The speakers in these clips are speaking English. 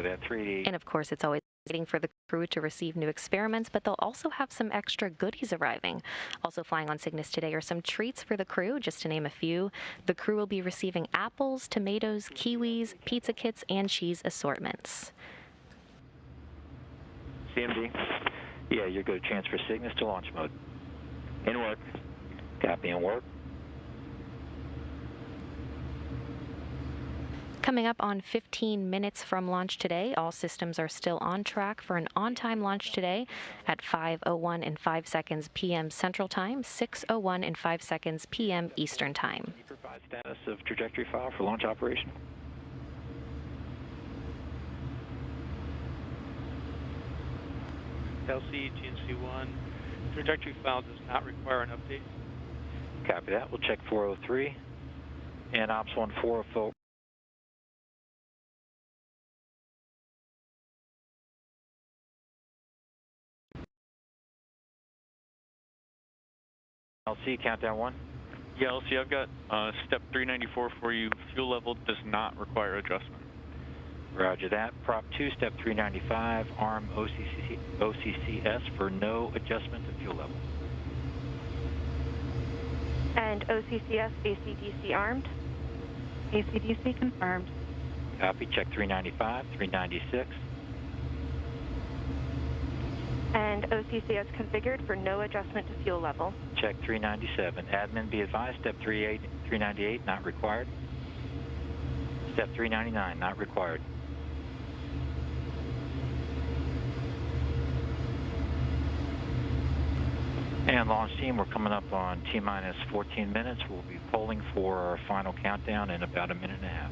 that, 3D. And of course, it's always waiting for the crew to receive new experiments, but they'll also have some extra goodies arriving. Also flying on Cygnus today are some treats for the crew, just to name a few. The crew will be receiving apples, tomatoes, kiwis, pizza kits, and cheese assortments. CMD? Yeah, you're good. Transfer Cygnus to launch mode. In work. Copy, in work. Coming up on 15 minutes from launch today, all systems are still on track for an on-time launch today at 5:01 and 5 seconds p.m. Central Time, 6:01 and 5 seconds p.m. Eastern Time. Can you provide status of trajectory file for launch operation? LC, GNC1, trajectory file does not require an update. Copy that. We'll check 403 and Ops 1404. LC, countdown 1. Yeah, LC, I've got step 394 for you. Fuel level does not require adjustment. Roger that. Prop 2, step 395, arm OCCS for no adjustment to fuel level. And OCCS AC/DC armed. AC/DC confirmed. Copy. Check 395, 396. And OCCS configured for no adjustment to fuel level. Check 397. Admin be advised, step 398 not required. Step 399 not required. And launch team, we're coming up on T-minus 14 minutes. We'll be polling for our final countdown in about a minute and a half.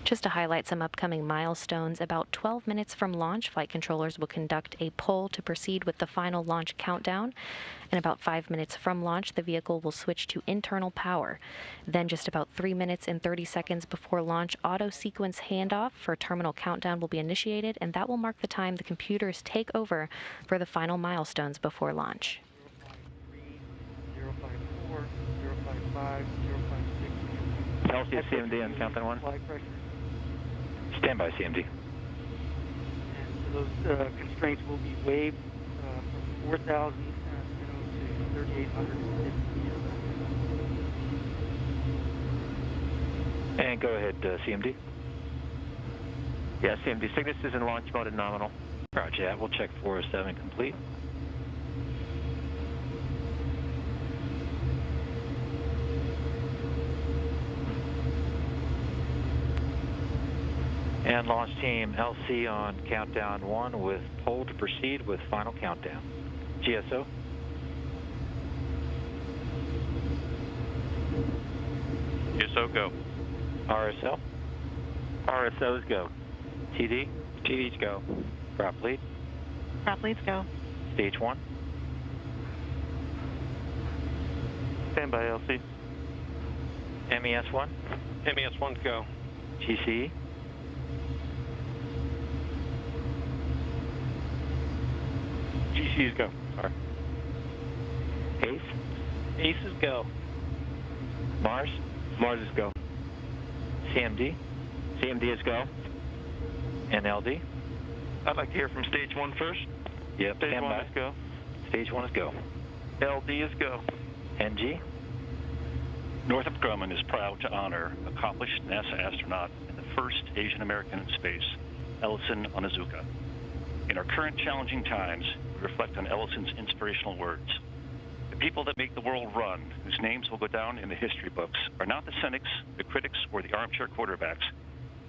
Just to highlight some upcoming milestones, about 12 minutes from launch, flight controllers will conduct a poll to proceed with the final launch countdown. And about 5 minutes from launch, the vehicle will switch to internal power. Then just about 3 minutes and 30 seconds before launch, auto sequence handoff for terminal countdown will be initiated, and that will mark the time the computers take over for the final milestones before launch. 054, 055, 056. LC, CMD on countdown 1. Flight pressure. Stand by, CMD. And so those constraints will be waived from 4,000 to 3,850. And go ahead, CMD. Yeah, CMD. Cygnus is in launch mode at nominal. Roger that. We'll check 407 complete. And launch team LC on countdown 1 with poll to proceed with final countdown. GSO. GSO, go. RSL. RSOs go. TD. TDs go. Prop lead. Prop leads go. Stage 1. Stand by, LC. MES1. MES1 go. GCE. GCs go. Sorry. ACE. Aces go. Mars. Mars is go. CMD. CMD is go. And LD. I'd like to hear from stage 1 first. Yep, Stage stand 1 by. is go. Stage 1 is go. LD is go. NG. Northrop Grumman is proud to honor accomplished NASA astronaut and the first Asian American in space, Ellison Onizuka. In our current challenging times, we reflect on Ellison's inspirational words. The people that make the world run, whose names will go down in the history books, are not the cynics, the critics, or the armchair quarterbacks.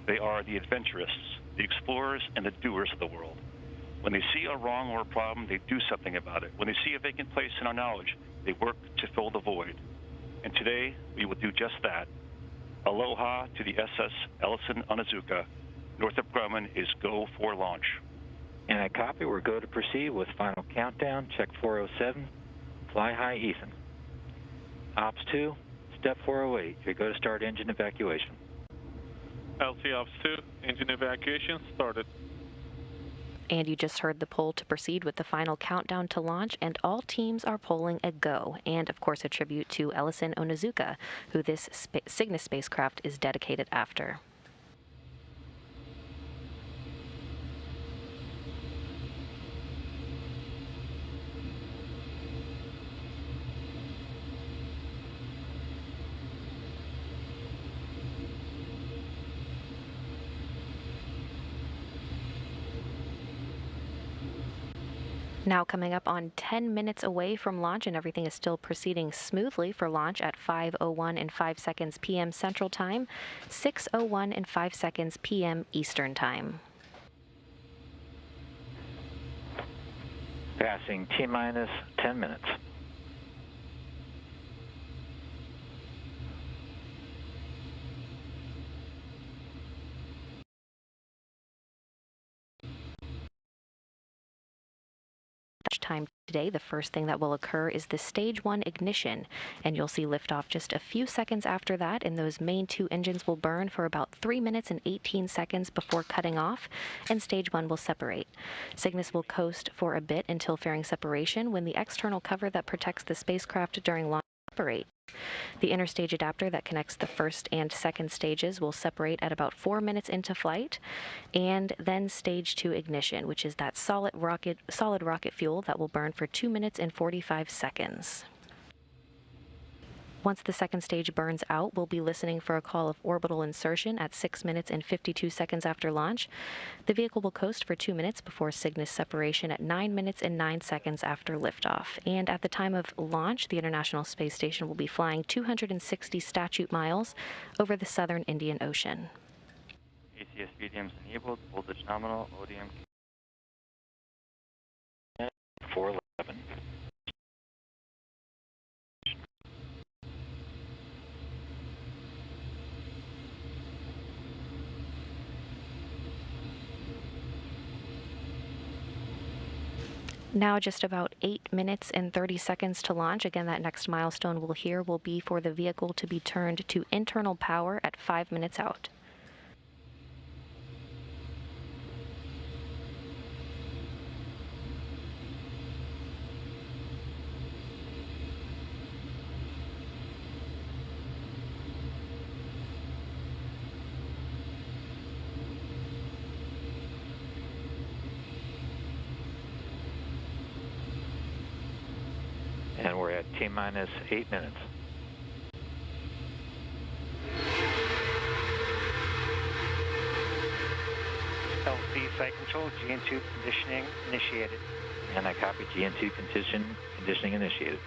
They are the adventurists, the explorers, and the doers of the world. When they see a wrong or a problem, they do something about it. When they see a vacant place in our knowledge, they work to fill the void. And today, we will do just that. Aloha to the SS Ellison Onizuka. Northrop Grumman is go for launch. And I copy. We're go to proceed with final countdown. Check 407. Fly high, Ethan. Ops 2, step 408. You go to start engine evacuation. LC Ops 2, engine evacuation started. And you just heard the poll to proceed with the final countdown to launch, and all teams are polling a go. And of course, a tribute to Ellison Onizuka, who this Cygnus spacecraft is dedicated after. Now coming up on 10 minutes away from launch, and everything is still proceeding smoothly for launch at 5:01 and 5 seconds p.m. Central Time, 6:01 and 5 seconds p.m. Eastern Time. Passing T-minus 10 minutes. Time today, the first thing that will occur is the stage 1 ignition, and you'll see liftoff just a few seconds after that, and those main 2 engines will burn for about 3 minutes and 18 seconds before cutting off, and stage 1 will separate. Cygnus will coast for a bit until fairing separation, when the external cover that protects the spacecraft during launch will separate. The interstage adapter that connects the first and second stages will separate at about 4 minutes into flight, and then stage 2 ignition, which is that solid rocket fuel that will burn for 2 minutes and 45 seconds. Once the second stage burns out, we'll be listening for a call of orbital insertion at 6 minutes and 52 seconds after launch. The vehicle will coast for 2 minutes before Cygnus separation at 9 minutes and 9 seconds after liftoff. And at the time of launch, the International Space Station will be flying 260 statute miles over the southern Indian Ocean. ACS VDMs enabled, voltage nominal, ODM. 411. Now just about 8 minutes and 30 seconds to launch. Again, that next milestone we'll hear will be for the vehicle to be turned to internal power at 5 minutes out. And we're at T-minus 8 minutes. LC flight control, GN2 conditioning initiated. And I copy GN2 conditioning initiated.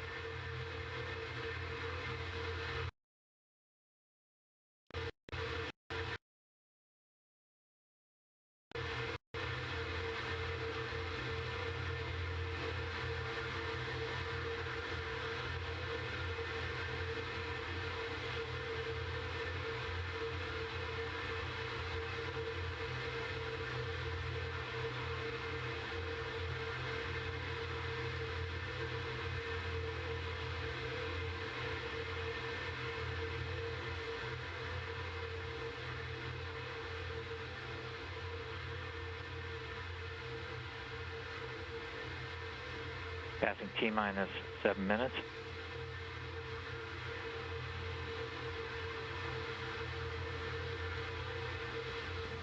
Passing T-minus 7 minutes.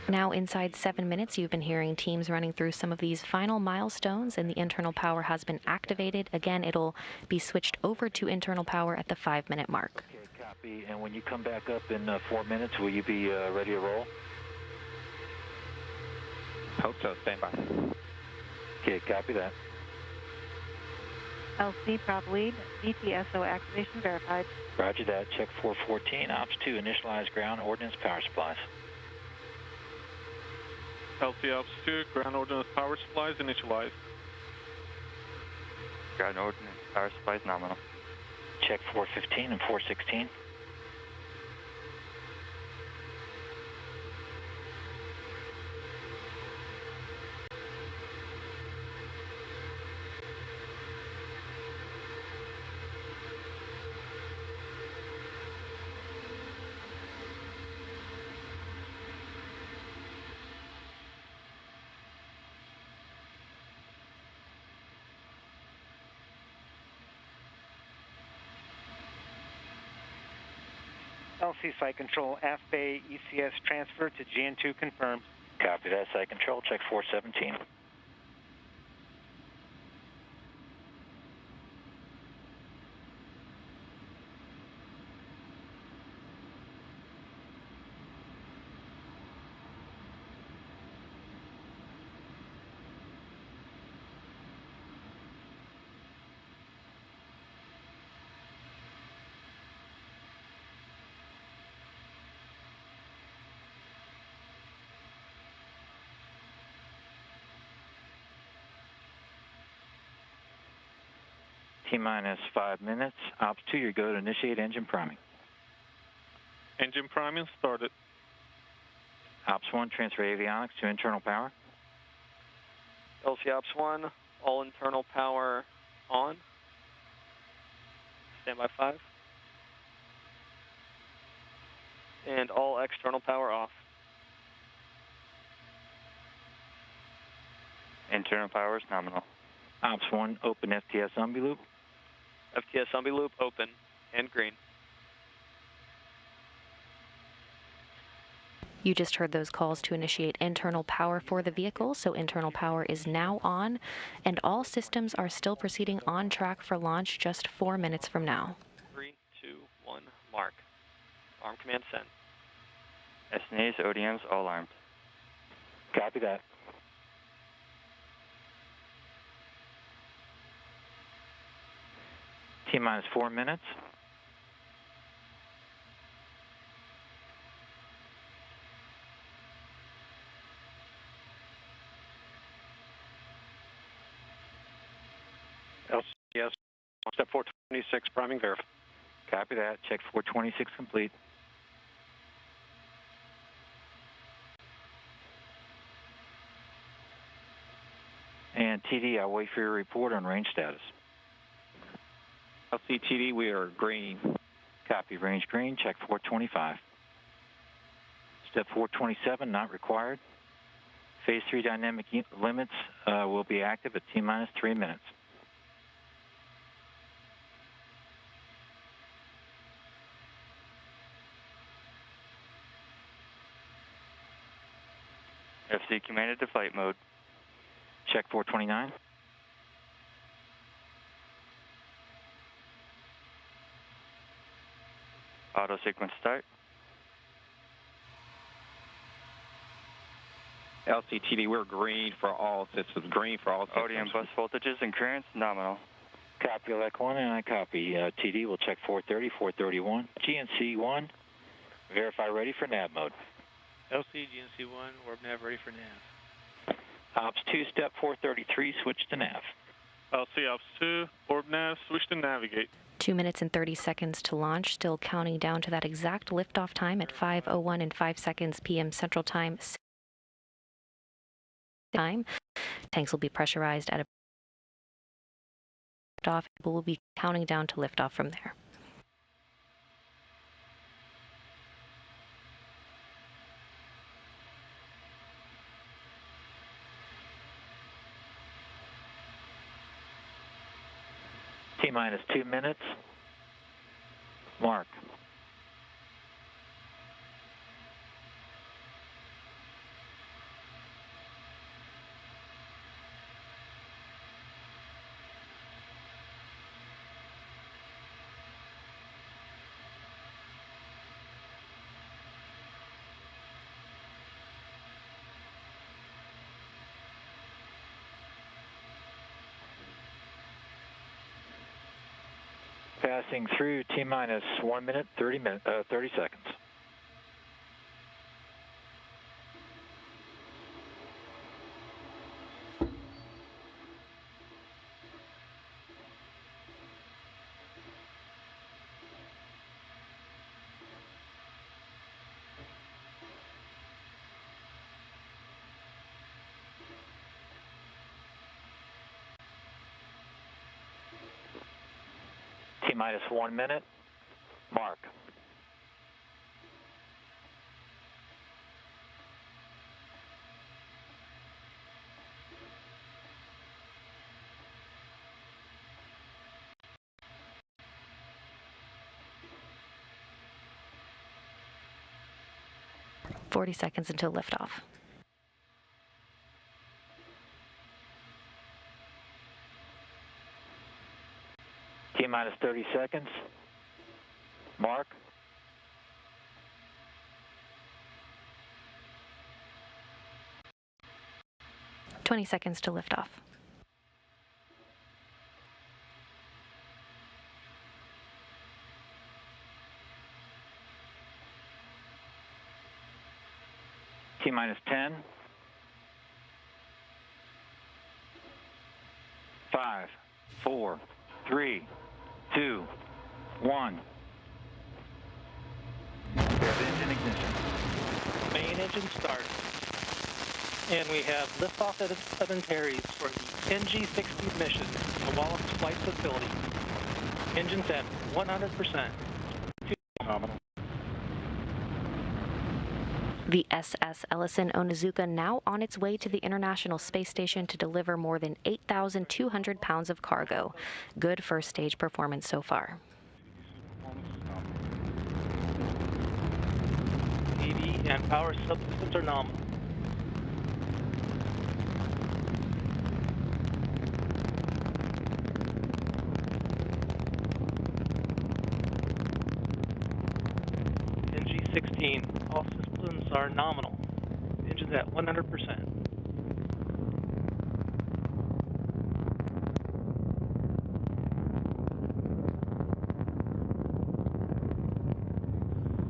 Now inside 7 minutes, you've been hearing teams running through some of these final milestones, and the internal power has been activated. Again, it'll be switched over to internal power at the 5-minute mark. Okay, copy. And when you come back up in 4 minutes, will you be ready to roll? Hope so, stand by. Okay, copy that. LC prop lead, VTSO activation verified. Roger that. Check 414. Ops 2, initialize ground ordnance power supplies. LC Ops 2, ground ordnance power supplies initialized. Ground ordnance power supplies nominal. Check 415 and 416. LC Site Control, F-Bay ECS transfer to GN2 confirmed. Copy that, Site Control. Check 417. T-minus 5 minutes. Ops 2, you're go to initiate engine priming. Engine priming started. Ops 1, transfer avionics to internal power. LC Ops 1, all internal power on. Standby 5. And all external power off. Internal power is nominal. Ops 1, open FTS Umbi loop. FTS Umbi loop open and green. You just heard those calls to initiate internal power for the vehicle, so internal power is now on, and all systems are still proceeding on track for launch just 4 minutes from now. 3, 2, 1, mark. Arm command sent. SNAs, ODMs, all armed. Copy that. T-minus 4 minutes. LCS, step 426, priming verify. Copy that. Check 426 complete. And TD, I'll wait for your report on range status. LCTD, we are green. Copy, range green, check 425. Step 427, not required. Phase 3 dynamic limits will be active at T-minus 3 minutes. FC commanded to flight mode. Check 429. Auto sequence start. LCTD, we're green for all systems. Green for all systems. ODM bus voltages and currents nominal. Copy elect 1, and I copy. TD, we'll check 430, 431. GNC 1, verify ready for nav mode. LC GNC 1, orb nav ready for nav. Ops 2, step 433, switch to nav. LC Ops 2, orb nav, switch to navigate. 2 minutes and 30 seconds to launch, still counting down to that exact liftoff time at 5:01 and 5 seconds p.m. Central Time. Tanks will be pressurized at a liftoff. We'll be counting down to liftoff from there. T-minus 2 minutes. Mark. Passing through T-minus 1 minute, 30 seconds. T-minus 1 minute. Mark. 40 seconds until liftoff. T-minus 30 seconds. Mark. "20 seconds to liftoff. T-minus 10. 5, 4, 3, 2, 1. We have engine ignition. Main engine start. And we have liftoff of Antares for the NG-60 mission to the Wallace Flight Facility. Engines at 100%. Nominal. The SS Ellison Onizuka now on its way to the International Space Station to deliver more than 8,200 pounds of cargo. Good first stage performance so far. EV and power subsystems are nominal. NG-16, all systems are nominal. Engines at 100%.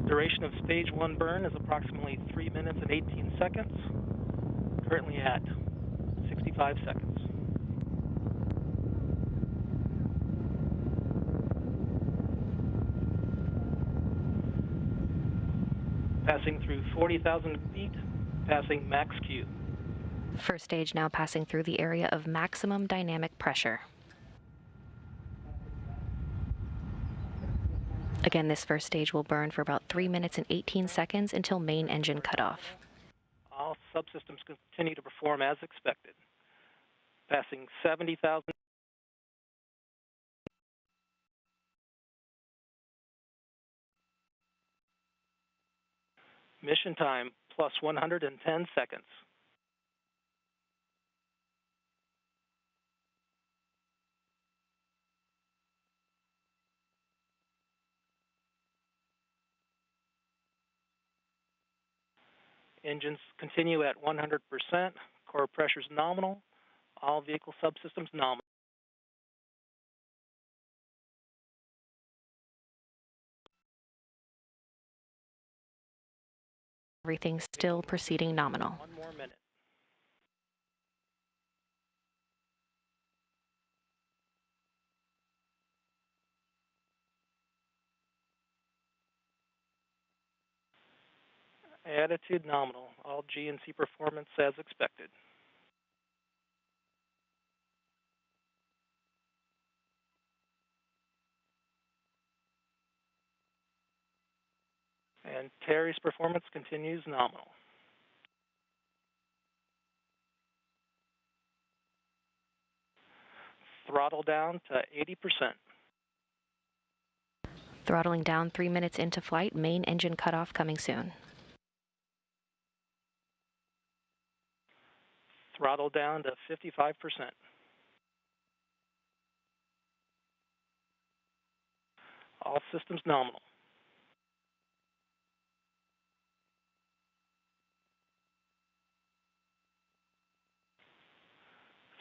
Duration of stage 1 burn is approximately 3 minutes and 18 seconds, currently at 65 seconds. Passing through 40,000 feet, passing max Q. First stage now passing through the area of maximum dynamic pressure. Again, this first stage will burn for about 3 minutes and 18 seconds until main engine cutoff. All subsystems continue to perform as expected. Passing 70,000. Mission time plus 110 seconds. Engines continue at 100%. Core pressures nominal. All vehicle subsystems nominal. Everything still proceeding nominal. 1 more minute. Attitude nominal. All G&C performance as expected. And Terry's performance continues nominal. Throttle down to 80%. Throttling down 3 minutes into flight, main engine cutoff coming soon. Throttle down to 55%. All systems nominal.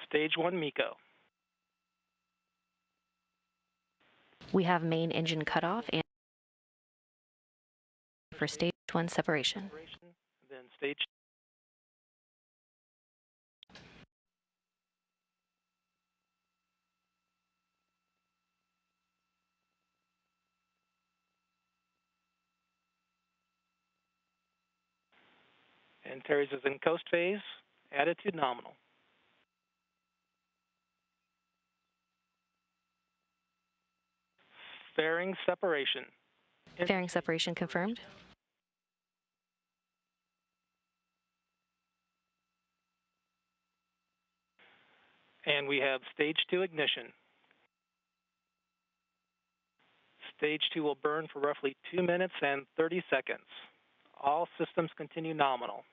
Stage 1 MECO. We have main engine cutoff and for stage 1 separation. Then stage and Terry's is in coast phase, attitude nominal. Fairing separation. Fairing separation confirmed. And we have stage 2 ignition. Stage 2 will burn for roughly 2 minutes and 30 seconds. All systems continue nominal.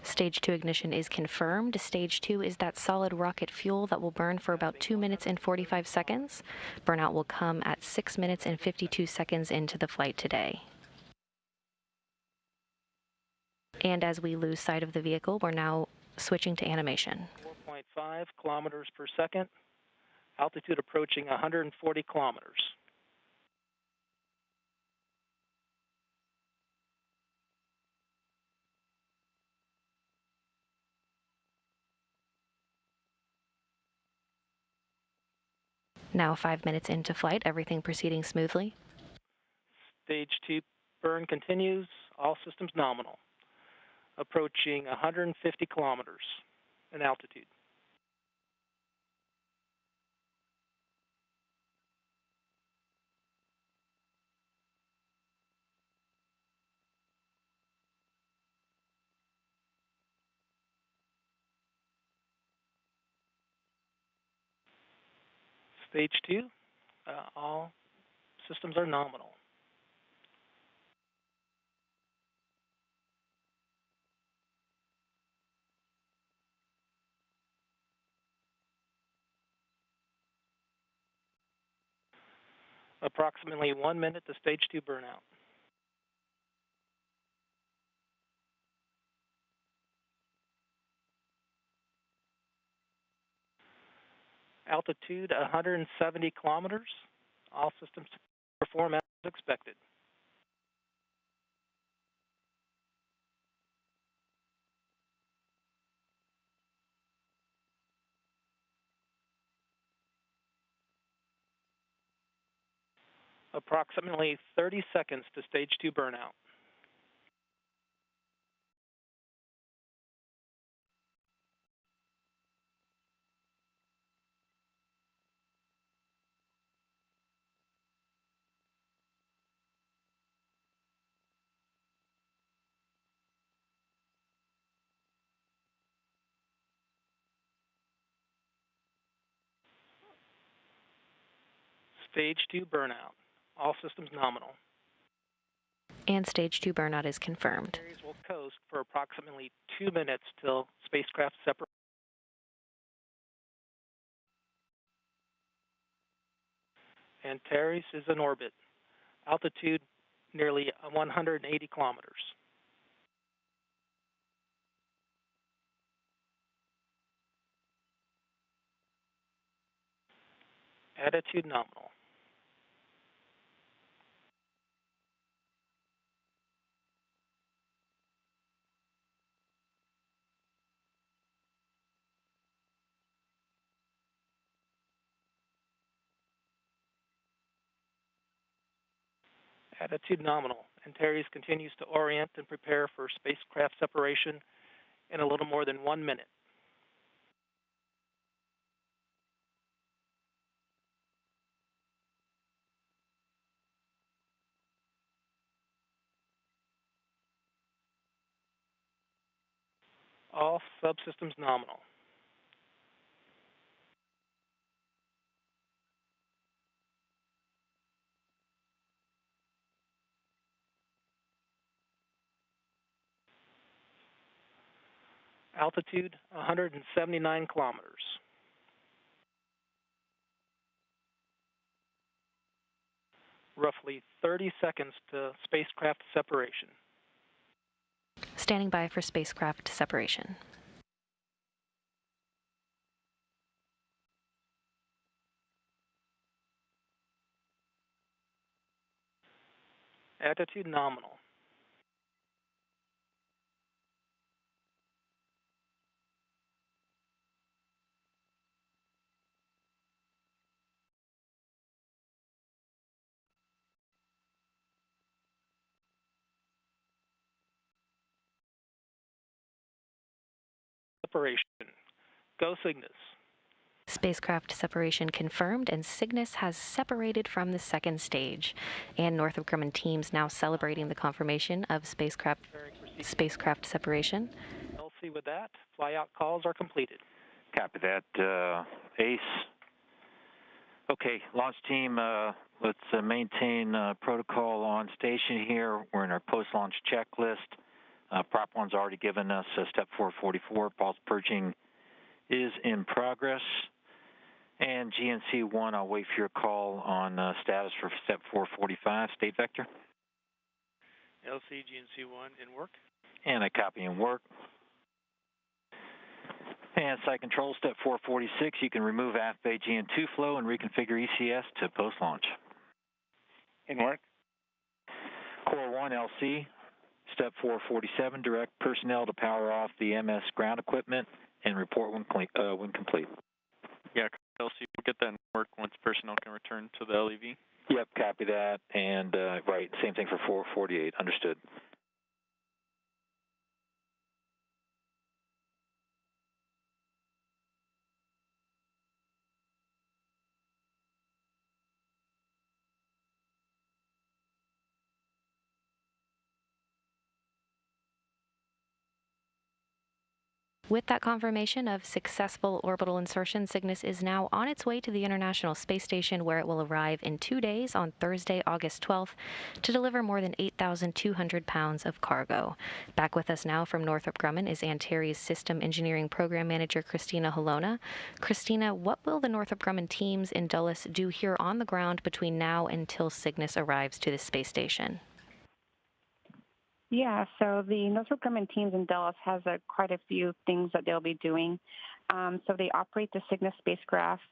Stage 2 ignition is confirmed. Stage 2 is that solid rocket fuel that will burn for about 2 minutes and 45 seconds. Burnout will come at 6 minutes and 52 seconds into the flight today. And as we lose sight of the vehicle, we're now switching to animation. 4.5 kilometers per second. Altitude approaching 140 kilometers. Now 5 minutes into flight, everything proceeding smoothly. Stage 2 burn continues. All systems nominal. Approaching 150 kilometers in altitude. Stage 2, all systems are nominal. Approximately 1 minute to stage 2 burnout. Altitude 170 kilometers. All systems perform as expected. Approximately 30 seconds to stage 2 burnout. Stage 2 burnout. All systems nominal. And stage 2 burnout is confirmed. Series will coast for approximately 2 minutes till spacecraft separation. Antares is in orbit. Altitude nearly 180 kilometers. Attitude nominal. Attitude nominal. Antares continues to orient and prepare for spacecraft separation in a little more than 1 minute. All subsystems nominal. Altitude 179 kilometers. Roughly 30 seconds to spacecraft separation. Standing by for spacecraft separation. Attitude nominal. Separation. Go Cygnus. Spacecraft separation confirmed, and Cygnus has separated from the second stage. And Northrop Grumman teams now celebrating the confirmation of spacecraft separation. LC with that, flyout calls are completed. Copy that. Ace, Okay, launch team, let's maintain protocol on station here. We're in our post-launch checklist. Prop 1's already given us step 444. Pulse purging is in progress. And GNC 1, I'll wait for your call on status for step 445. State vector. LC GNC 1 in work. And I copy in work. And site control, step 446, you can remove aft bay GN2 flow and reconfigure ECS to post-launch. In work. Core 1 LC, step 447, direct personnel to power off the MS ground equipment and report when complete. Yeah, LC, we'll get that in work once personnel can return to the LEV. Yep, copy that. And right, same thing for 448, understood. With that confirmation of successful orbital insertion, Cygnus is now on its way to the International Space Station, where it will arrive in 2 days on Thursday, August 12th, to deliver more than 8,200 pounds of cargo. Back with us now from Northrop Grumman is Antares System Engineering Program Manager Christina Halona. Christina, what will the Northrop Grumman teams in Dulles do here on the ground between now until Cygnus arrives to the space station? Yeah, so the Northrop Grumman teams in Dulles has quite a few things that they'll be doing. So they operate the Cygnus spacecraft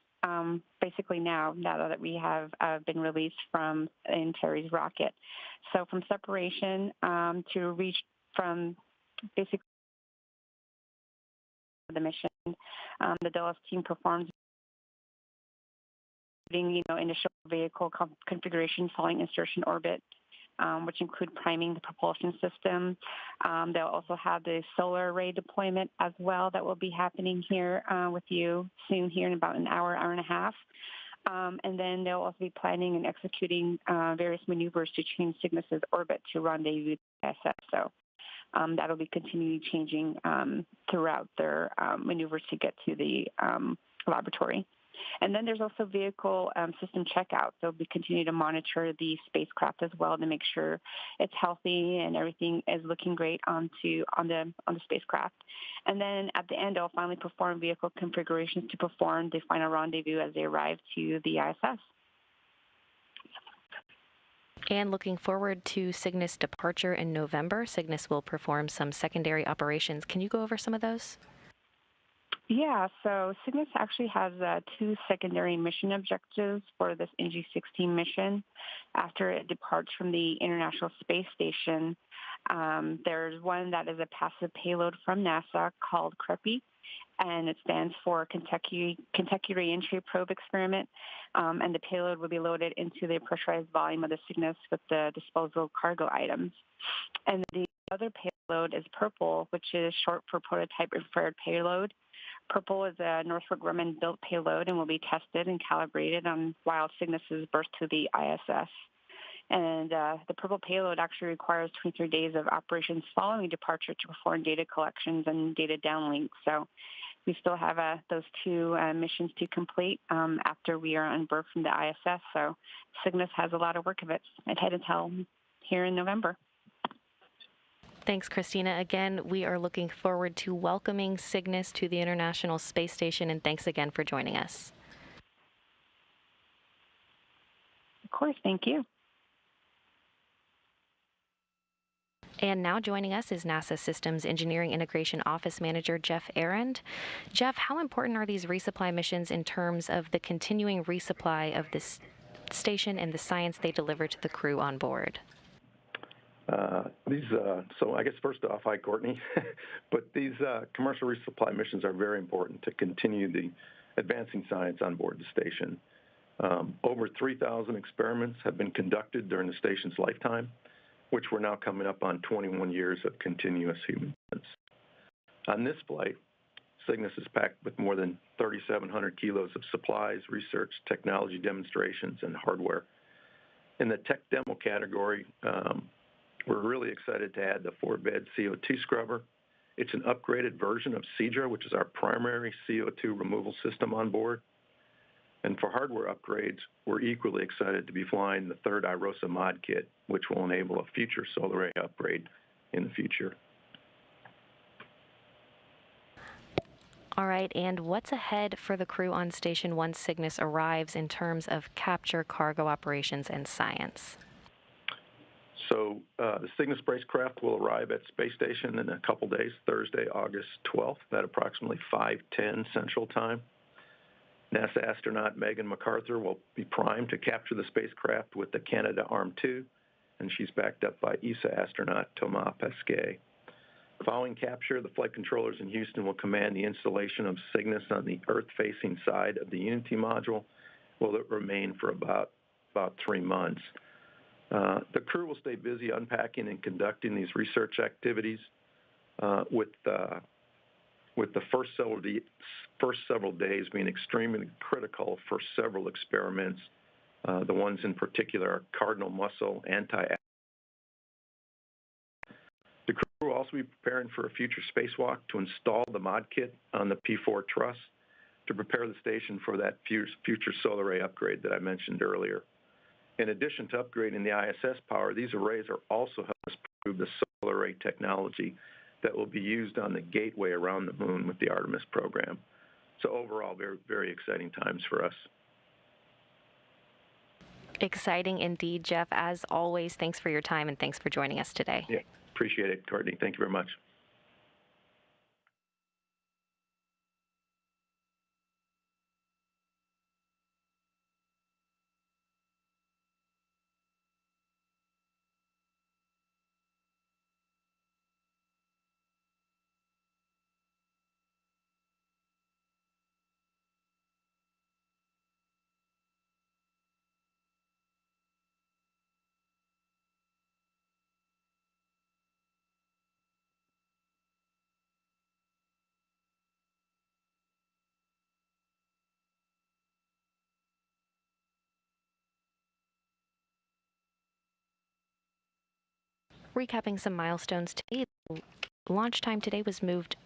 basically now that we have been released from Antares rocket. So from separation to reach from basically the mission, the Dulles team performs initial vehicle configuration following insertion orbit, which include priming the propulsion system. They'll also have the solar array deployment as well that will be happening here with you soon here in about an hour, hour and a half. And then they'll also be planning and executing various maneuvers to change Cygnus's orbit to rendezvous ISS. So that'll be continually changing throughout their maneuvers to get to the laboratory. And then there's also vehicle system checkout. So we continue to monitor the spacecraft as well to make sure it's healthy and everything is looking great on the spacecraft. And then at the end, they'll finally perform vehicle configurations to perform the final rendezvous as they arrive to the ISS. And looking forward to Cygnus departure in November, Cygnus will perform some secondary operations. Can you go over some of those? Yeah, so Cygnus actually has 2 secondary mission objectives for this NG-16 mission. After it departs from the International Space Station, there's one that is a passive payload from NASA called CREPI, and it stands for Kentucky Reentry Probe Experiment, and the payload will be loaded into the pressurized volume of the Cygnus with the disposable cargo items. And the other payload is PURPLE, which is short for Prototype Infrared Payload. Purple is a Northrop Grumman built payload and will be tested and calibrated on while Cygnus is burst to the ISS. And the Purple payload actually requires 23 days of operations following departure to perform data collections and data downlinks. So we still have those 2 missions to complete after we are unberthed from the ISS. So Cygnus has a lot of work of it ahead until here in November. Thanks, Christina. Again, we are looking forward to welcoming Cygnus to the International Space Station, and thanks again for joining us. Of course, thank you. And now joining us is NASA Systems Engineering Integration Office Manager Jeff Arend. Jeff, how important are these resupply missions in terms of the continuing resupply of this station and the science they deliver to the crew on board? So I guess first off, hi, Courtney. But these commercial resupply missions are very important to continue the advancing science on board the station. Over 3,000 experiments have been conducted during the station's lifetime, which we're now coming up on 21 years of continuous human science. On this flight, Cygnus is packed with more than 3,700 kilos of supplies, research, technology demonstrations, and hardware. In the tech demo category, we're really excited to add the 4-bed CO2 scrubber. It's an upgraded version of Seadra, which is our primary CO2 removal system on board. And for hardware upgrades, we're equally excited to be flying the third IROSA mod kit, which will enable a future solar array upgrade in the future. All right, and what's ahead for the crew on station once Cygnus arrives in terms of capture, cargo operations, and science? So the Cygnus spacecraft will arrive at space station in a couple days, Thursday, August 12th at approximately 5:10 Central Time. NASA astronaut Megan MacArthur will be primed to capture the spacecraft with the Canadarm2, and she's backed up by ESA astronaut Thomas Pesquet. Following capture, the flight controllers in Houston will command the installation of Cygnus on the Earth-facing side of the Unity module, will it remain for about 3 months. The crew will stay busy unpacking and conducting these research activities with the first several days being extremely critical for several experiments. The ones in particular are cardinal muscle, The crew will also be preparing for a future spacewalk to install the mod kit on the P4 truss to prepare the station for that future solar array upgrade that I mentioned earlier. In addition to upgrading the ISS power, these arrays are also helping us prove the solar array technology that will be used on the gateway around the moon with the Artemis program. So overall, very, very exciting times for us. Exciting indeed, Jeff. As always, thanks for your time and thanks for joining us today. Yeah, appreciate it, Courtney. Thank you very much. Recapping some milestones today, launch time today was moved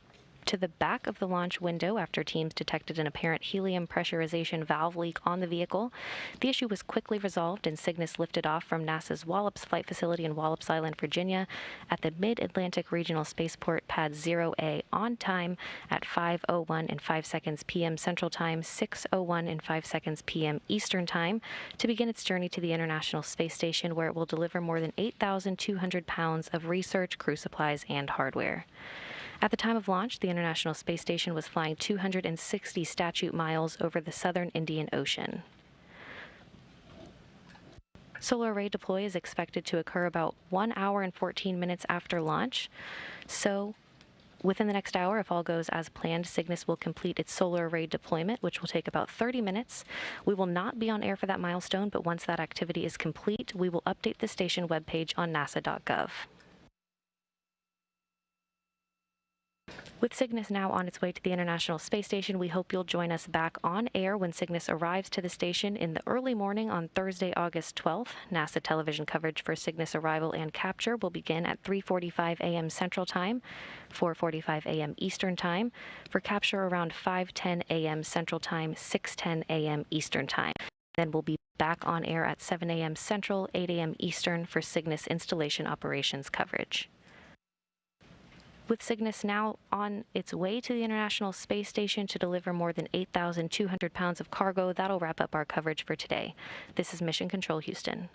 to the back of the launch window after teams detected an apparent helium pressurization valve leak on the vehicle. The issue was quickly resolved and Cygnus lifted off from NASA's Wallops Flight Facility in Wallops Island, Virginia at the Mid-Atlantic Regional Spaceport Pad 0A on time at 5:01 and 5 seconds p.m. Central Time, 6:01 and 5 seconds p.m. Eastern Time to begin its journey to the International Space Station, where it will deliver more than 8,200 pounds of research, crew supplies, and hardware. At the time of launch, the International Space Station was flying 260 statute miles over the southern Indian Ocean. Solar array deploy is expected to occur about 1 hour and 14 minutes after launch. So within the next hour, if all goes as planned, Cygnus will complete its solar array deployment, which will take about 30 minutes. We will not be on air for that milestone, but once that activity is complete, we will update the station webpage on nasa.gov. With Cygnus now on its way to the International Space Station, we hope you'll join us back on air when Cygnus arrives to the station in the early morning on Thursday, August 12th. NASA television coverage for Cygnus arrival and capture will begin at 3:45 a.m. Central Time, 4:45 a.m. Eastern Time, for capture around 5:10 a.m. Central Time, 6:10 a.m. Eastern Time. Then we'll be back on air at 7 a.m. Central, 8 a.m. Eastern for Cygnus installation operations coverage. With Cygnus now on its way to the International Space Station to deliver more than 8,200 pounds of cargo, that'll wrap up our coverage for today. This is Mission Control Houston.